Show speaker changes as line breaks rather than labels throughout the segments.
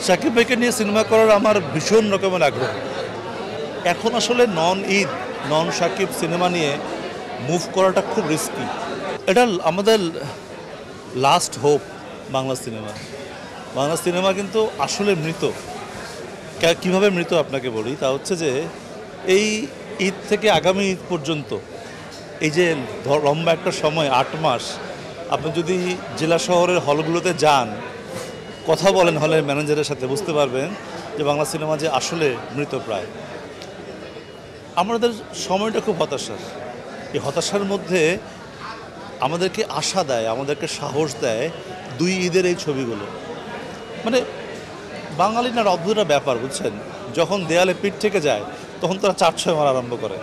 শাকিব ভাইকে নিয়ে সিনেমা করার আমার ভীষণ রকমের আগ্রহ। এখন আসলে নন ঈদ নন শাকিব সিনেমা নিয়ে মুভ করাটা খুব রিস্কি। এটা আমাদের লাস্ট হোপ। বাংলা সিনেমা কিন্তু আসলে মৃত। কীভাবে মৃত আপনাকে বলি, তা হচ্ছে যে এই ঈদ থেকে আগামী ঈদ পর্যন্ত এই যে লম্বা একটা সময় 8 মাস, আপনি যদি জেলা শহরের হলগুলোতে যান, কথা বলেন হলের ম্যানেজারের সাথে, বুঝতে পারবেন যে বাংলা সিনেমা যে আসলে মৃতপ্রায়। আমাদের সময়টা খুব হতাশার। এই হতাশার মধ্যে আমাদেরকে আশা দেয়, আমাদেরকে সাহস দেয় 2 ঈদের এই ছবিগুলো। মানে বাঙালি না অদ্ভুত ব্যাপার, বুঝছেন, যখন দেয়ালে পিঠ থেকে যায় তখন তারা 4-6 মারা আরম্ভ করে।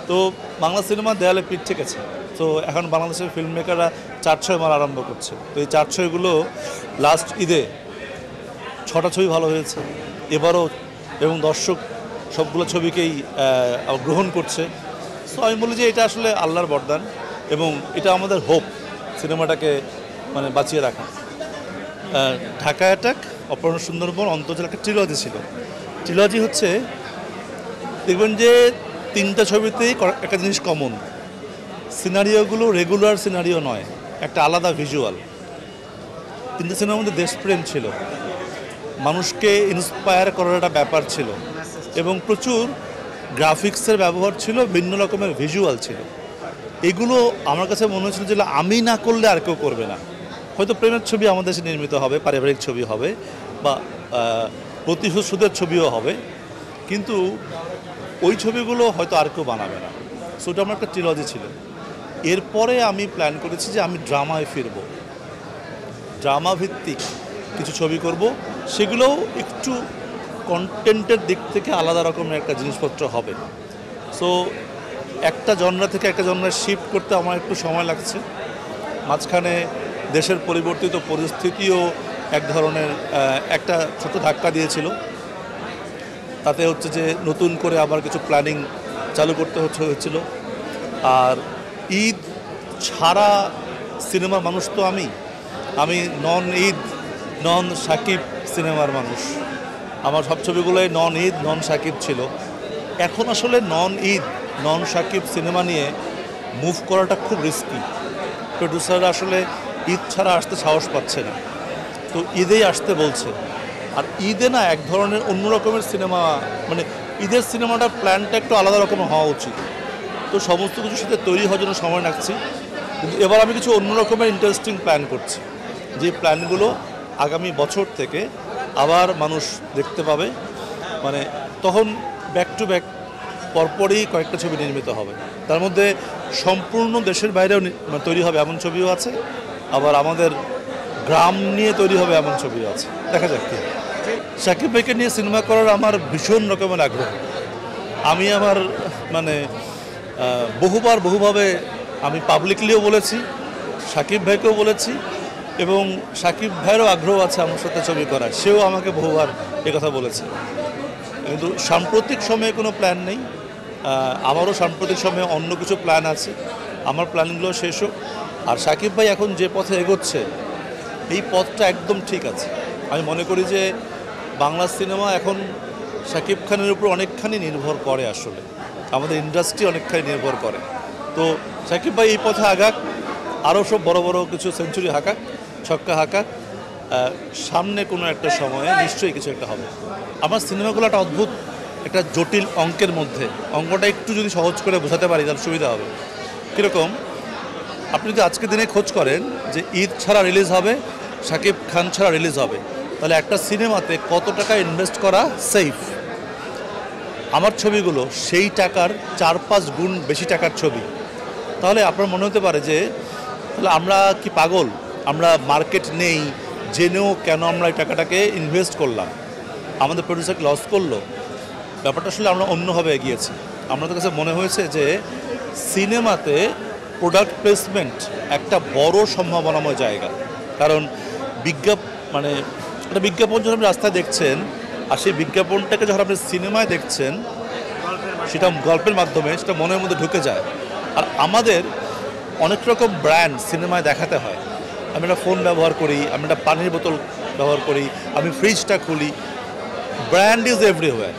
তো বাংলা সিনেমা দেয়ালে পিঠ থেকেছে, তো এখন বাংলাদেশের ফিল্ম মেকাররা 4-6 মারা আরম্ভ করছে। তো এই 4-6গুলো লাস্ট ঈদে 6টা ছবি ভালো হয়েছে এবারও, এবং দর্শক সবগুলো ছবিকেই গ্রহণ করছে। সো আমি বলি যে এটা আসলে আল্লাহর বরদান, এবং এটা আমাদের হোপ সিনেমাটাকে মানে বাঁচিয়ে রাখা। ঢাকা অ্যাটাক, অপহরণ সুন্দরবন, অন্তর্জাল একটা ট্রিলজি ছিল। ট্রিলজি হচ্ছে, দেখবেন যে 3টা ছবিতেই একটা জিনিস কমন, সিনারিওগুলো রেগুলার সিনারিও নয়, একটা আলাদা ভিজুয়াল। 3টে সিনেমার মধ্যে দেশপ্রেম ছিল, মানুষকে ইন্সপায়ার করার একটা ব্যাপার ছিল, এবং প্রচুর গ্রাফিক্সের ব্যবহার ছিল, ভিন্ন রকমের ভিজুয়াল ছিল। এগুলো আমার কাছে মনে হচ্ছিল যে আমি না করলে আর কেউ করবে না। হয়তো প্রেমের ছবি আমাদের দেশে নির্মিত হবে, পারিবারিক ছবি হবে, বা প্রতিশোধের ছবিও হবে, কিন্তু ওই ছবিগুলো হয়তো আর কেউ বানাবে না। সো ওটা আমার একটা ট্রিলজি ছিল। এরপরে আমি প্ল্যান করেছি যে আমি ড্রামায় ফিরব, ড্রামা ভিত্তিক কিছু ছবি করব, সেগুলোও একটু কন্টেন্টের দিক থেকে আলাদা রকমের একটা জিনিসপত্র হবে। সো একটা জনরা থেকে একটা জনরায় শিফট করতে আমার একটু সময় লাগছে। মাঝখানে দেশের পরিবর্তিত পরিস্থিতিও এক ধরনের একটা ছোট ধাক্কা দিয়েছিল। তাতে হচ্ছে যে নতুন করে আবার কিছু প্ল্যানিং চালু করতে হয়েছিল। আর ঈদ ছাড়া সিনেমার মানুষ তো আমি নন ঈদ নন শাকিব সিনেমার মানুষ। আমার সব ছবিগুলোই নন ঈদ নন শাকিব ছিল। এখন আসলে নন ঈদ নন শাকিব সিনেমা নিয়ে মুভ করাটা খুব রিস্কি। প্রডিউসাররা আসলে ঈদ ছাড়া আসতে সাহস পাচ্ছে না, তো ঈদেই আসতে বলছে। আর ঈদে না এক ধরনের অন্য রকমের সিনেমা, মানে ঈদের সিনেমাটার প্ল্যানটা একটু আলাদা রকমের হওয়া উচিত। তো সমস্ত কিছুর সাথে তৈরি হওয়ার জন্য সময় লাগছে, কিন্তু এবার আমি কিছু অন্য রকমের ইন্টারেস্টিং প্ল্যান করছি, যে প্ল্যানগুলো আগামী বছর থেকে আবার মানুষ দেখতে পাবে। মানে তখন ব্যাক টু ব্যাক পরপরই কয়েকটা ছবি নির্মিত হবে, তার মধ্যে সম্পূর্ণ দেশের বাইরেও তৈরি হবে এমন ছবিও আছে, আবার আমাদের গ্রাম নিয়ে তৈরি হবে এমন ছবিও আছে। দেখা যাক কি। শাকিব ভাইকে নিয়ে সিনেমা করার আমার ভীষণ রকমের আগ্রহ। আমি আমার মানে বহুভাবে আমি পাবলিকলিও বলেছি, শাকিব ভাইকেও বলেছি, এবং শাকিব ভাইয়েরও আগ্রহ আছে আমার সাথে ছবি করার, সেও আমাকে বহুবার কথা বলেছে। কিন্তু সাম্প্রতিক সময়ে কোনো প্ল্যান নেই। আমারও সাম্প্রতিক সময়ে অন্য কিছু প্ল্যান আছে, আমার প্ল্যানগুলো শেষ হোক। আর শাকিব ভাই এখন যে পথে এগোচ্ছে, এই পথটা একদম ঠিক আছে। আমি মনে করি যে বাংলা সিনেমা এখন শাকিব খানের উপর অনেকখানি নির্ভর করে, আসলে আমাদের ইন্ডাস্ট্রি অনেকখানি নির্ভর করে। তো শাকিব ভাই এই পথে আগাক, আরও সব বড় বড় কিছু সেঞ্চুরি হাঁকাক, ছক্কা হাঁকাক, সামনে কোনো একটা সময়ে নিশ্চয়ই কিছু একটা হবে। আমার সিনেমাগুলো একটা অদ্ভুত একটা জটিল অঙ্কের মধ্যে, অঙ্কটা একটু যদি সহজ করে বোঝাতে পারি তাহলে সুবিধা হবে। কীরকম, আপনি যদি আজকের দিনে খোঁজ করেন যে ঈদ ছাড়া রিলিজ হবে, শাকিব খান ছাড়া রিলিজ হবে, তাহলে একটা সিনেমাতে কত টাকা ইনভেস্ট করা সেফ? আমার ছবিগুলো সেই টাকার 4-5 গুণ বেশি টাকার ছবি। তাহলে আপনার মনে হতে পারে যে তাহলে আমরা কি পাগল, আমরা মার্কেট নেই জেনেও কেন আমরা এই টাকাটাকে ইনভেস্ট করলাম, আমাদের প্রডিউসারকে লস করলো? ব্যাপারটা আসলে আমরা অন্যভাবে এগিয়েছি। আমাদের কাছে মনে হয়েছে যে সিনেমাতে প্রোডাক্ট প্লেসমেন্ট একটা বড় সম্ভাবনাময় জায়গা। কারণ একটা বিজ্ঞাপন যখন আপনি রাস্তায় দেখছেন, আর সেই বিজ্ঞাপনটাকে যখন আপনি সিনেমায় দেখছেন, সেটা গল্পের মাধ্যমে সেটা মনের মধ্যে ঢুকে যায়। আর আমাদের অনেক রকম ব্র্যান্ড সিনেমায় দেখাতে হয়। আমি একটা ফোন ব্যবহার করি, আমি একটা পানির বোতল ব্যবহার করি, আমি ফ্রিজটা খুলি, ব্র্যান্ড ইজ এভরিওয়্যার।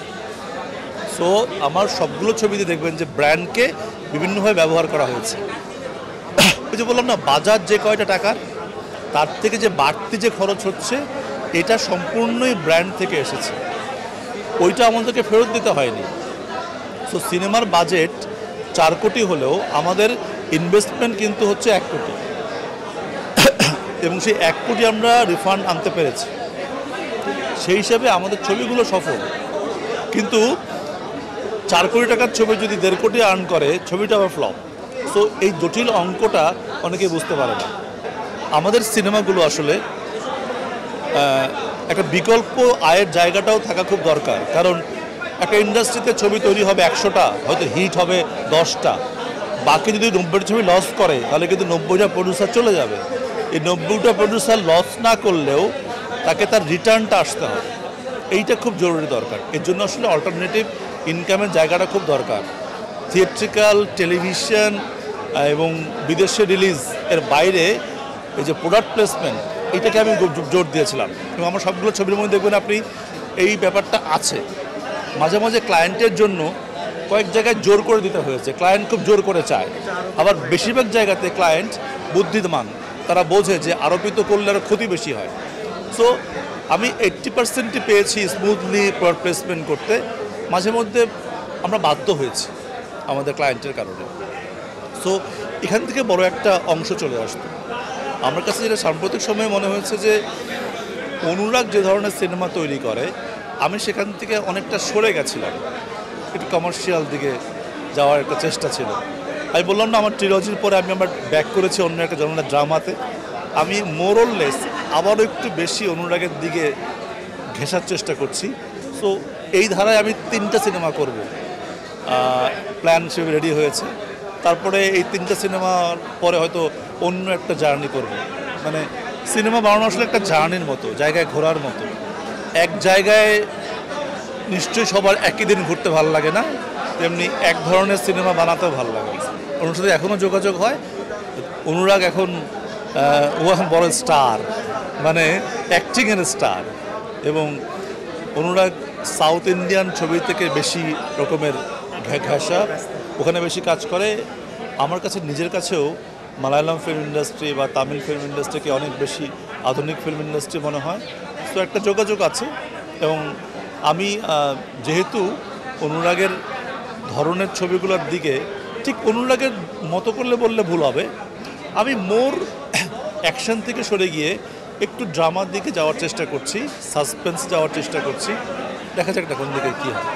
সো আমার সবগুলো ছবিতে দেখবেন যে ব্র্যান্ডকে বিভিন্নভাবে ব্যবহার করা হয়েছে। ওই যে বললাম না, বাজার যে কয়টা টাকার, তার থেকে যে বাড়তি যে খরচ হচ্ছে, এটা সম্পূর্ণই ব্র্যান্ড থেকে এসেছে, ওইটা আমাদেরকে ফেরত দিতে হয়নি। সো সিনেমার বাজেট 4 কোটি হলেও আমাদের ইনভেস্টমেন্ট কিন্তু হচ্ছে 1 কোটি, এবং সেই 1 কোটি আমরা রিফান্ড আনতে পেরেছি। সেই হিসাবে আমাদের ছবিগুলো সফল। কিন্তু 4 কোটি টাকার ছবি যদি 1.5 কোটি আর্ন করে, ছবিটা আবার ফ্লপ। সো এই জটিল অঙ্কটা অনেকেই বুঝতে পারে না। আমাদের সিনেমাগুলো আসলে একটা বিকল্প আয়ের জায়গাটাও থাকা খুব দরকার, কারণ একটা ইন্ডাস্ট্রিতে ছবি তৈরি হবে 100টা, হয়তো হিট হবে 10টা, বাকি যদি 90টা ছবি লস করে তাহলে কিন্তু 90টা প্রডিউসার চলে যাবে। এই 90টা প্রডিউসার লস না করলেও তাকে তার রিটার্নটা আসতে হবে, এইটা খুব জরুরি দরকার। এর জন্য আসলে অল্টারনেটিভ ইনকামের জায়গাটা খুব দরকার। থিয়েট্রিক্যাল, টেলিভিশন এবং বিদেশে রিলিজ এর বাইরে এই যে প্রোডাক্ট প্লেসমেন্ট, এইটাকে আমি জোর দিয়েছিলাম, এবং আমার সবগুলো ছবির মধ্যে দেখবেন আপনি এই ব্যাপারটা আছে। মাঝে মাঝে ক্লায়েন্টের জন্য কয়েক জায়গায় জোর করে দিতে হয়েছে, ক্লায়েন্ট খুব জোর করে চায়। আবার বেশিরভাগ জায়গাতে ক্লায়েন্ট বুদ্ধিমান, তারা বোঝে যে আরোপিত করলে আরও ক্ষতি বেশি হয়। সো আমি 80%ই পেয়েছি স্মুথলি প্রোডাক্ট প্লেসমেন্ট করতে। মাঝে মধ্যে আমরা বাধ্য হয়েছি আমাদের ক্লায়েন্টের কারণে। সো এখান থেকে বড় একটা অংশ চলে আসতো। আমার কাছে যেটা সাম্প্রতিক সময়ে মনে হয়েছে যে অনুরাগ যে ধরনের সিনেমা তৈরি করে, আমি সেখান থেকে অনেকটা সরে গেছিলাম, একটু কমার্শিয়াল দিকে যাওয়ার একটা চেষ্টা ছিল। আমি বললাম না, আমার ট্রিলজির পরে আমি আবার ব্যাক করেছি অন্য একটা জনরার ড্রামাতে। আমি মোরললেস আবারও একটু বেশি অনুরাগের দিকে ঘেঁষার চেষ্টা করছি। সো এই ধারায় আমি 3টা সিনেমা করব, প্ল্যান হিসেবে রেডি হয়েছে। তারপরে এই 3টা সিনেমার পরে হয়তো অন্য একটা জার্নি করব। মানে সিনেমা বানানো আসলে একটা জার্নির মতো, জায়গায় ঘোরার মতো। এক জায়গায় নিশ্চয়ই সবার একই দিন ঘুরতে ভালো লাগে না, তেমনি এক ধরনের সিনেমা বানাতেও ভালো লাগে। ওর সাথে এখনও যোগাযোগ হয়। অনুরাগ এখন ও এখন বড় স্টার, মানে অ্যাক্টিংয়ের স্টার, এবং অনুরাগ সাউথ ইন্ডিয়ান ছবি থেকে বেশি রকমের ঘেঁষা, ওখানে বেশি কাজ করে। আমার কাছে নিজের কাছেও মালায়ালাম ফিল্ম ইন্ডাস্ট্রি বা তামিল ফিল্ম ইন্ডাস্ট্রিকে অনেক বেশি আধুনিক ফিল্ম ইন্ডাস্ট্রি মনে হয়। তো একটা যোগাযোগ আছে, এবং আমি যেহেতু অনুরাগের ধরনের ছবিগুলোর দিকে ঠিক অনুরাগের মতো করলে বললে ভুল হবে, আমি মোর অ্যাকশন থেকে সরে গিয়ে একটু ড্রামার দিকে যাওয়ার চেষ্টা করছি, সাসপেন্স যাওয়ার চেষ্টা করছি। দেখা যাক না কোন দিকে কী হয়।